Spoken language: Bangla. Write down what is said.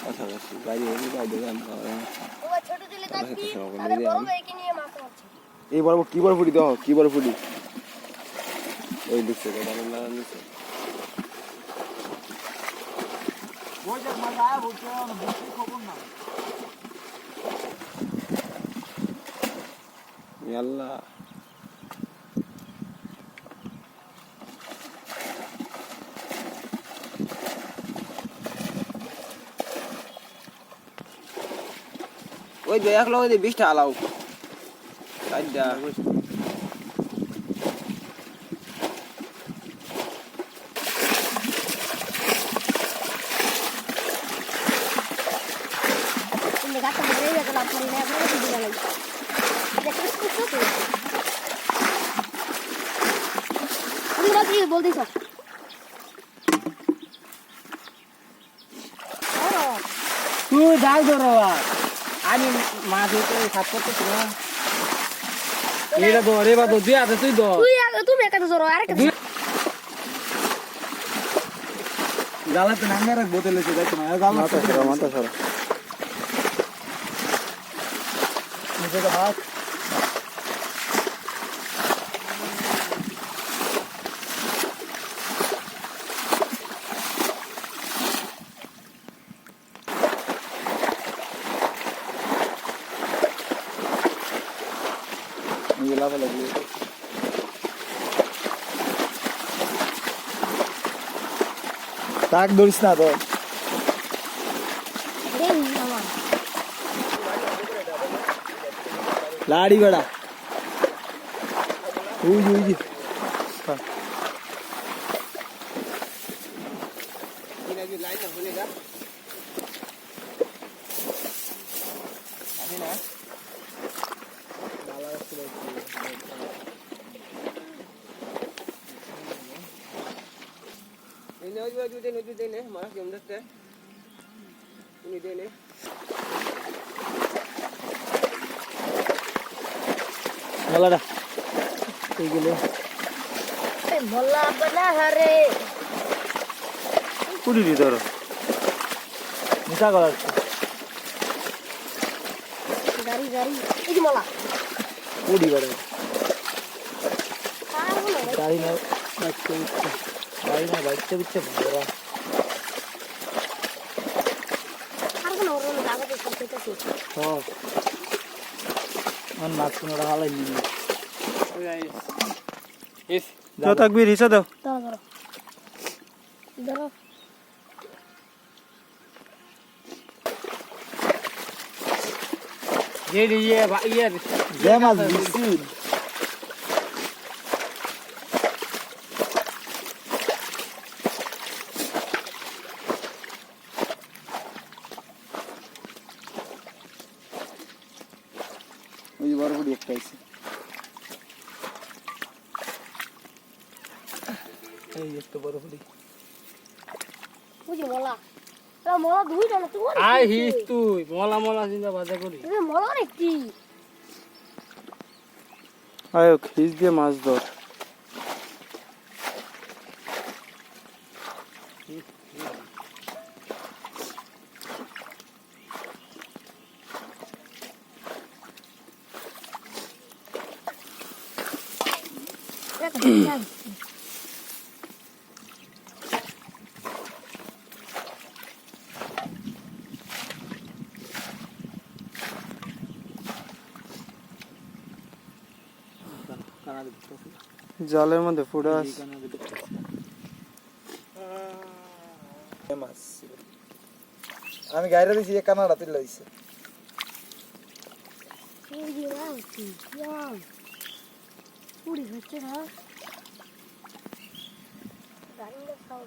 কাছাকাছি বাইরে বাইরে ছোট দিলে থাকবি তাদের বড় ভাইকে নিয়ে মাছ মারছে। এই বড় কি বড় ফুটি দাও কি বড় ফুটি ওই দিচ্ছে কথা বলা নিচ্ছে ওই যে মাছ আয়া বলছে না বেশি খবর না আল্লাহ ওই যে এক লোক 20 টাকা লাও আইডা তুমি গাছটা ধরে গেছে লাভ করি না এখন কি দিলা লাগবে দেখছিস তো তুমি না কি বলতেছ তুই যাই ধরো আমি মাছ ধরতে সাত করতেছি না এটা ধর এবার ধর দুই হাতে তুই ধর তুমি একটা ধরো আর একটা জ্বালাতে নামে রাখ বোতলে সে দেখো না মাথা সরা নিচে তো হাত লাভ লাগবে তাক ধরিস না তো লাড়ি বেড়া উই উই জি লাইন বলেगा अभी ना ini ojo dene malah jam dak teh ini dene বলা দা এইগুলো মোল্লা বনা হারে পুরি দি ধরো নিচা করা গাড়ি এই যে মোলা পুরি বেড়া আর হলো গাড়ি না বাচ্চা গাড়ি না বাচ্চা বিচ্ছে বড় আর কোনো ওর জায়গাতে সব খেতেছে হ্যাঁ মান মাছ কোনটা হালাই নি इस जो तकबीर हिस्सा दो ধরো ধরো ये ये माছ দিছি ওই বড় বড় একটা আছে এই একটু বড় ফুলি ওই যে মোলা মোলা দুইটা না তুই আই হিস তুই মলা চিন্তা বাজা করি মোলা একটি আয়ো খিস দিয়ে মাছ ধর জালের মধ্যে ফুড়ে আছে আমি গাইরা দিছি এক কানাডা তুই লইছে পুরি হচ্ছে না গাড়ি খাওয়া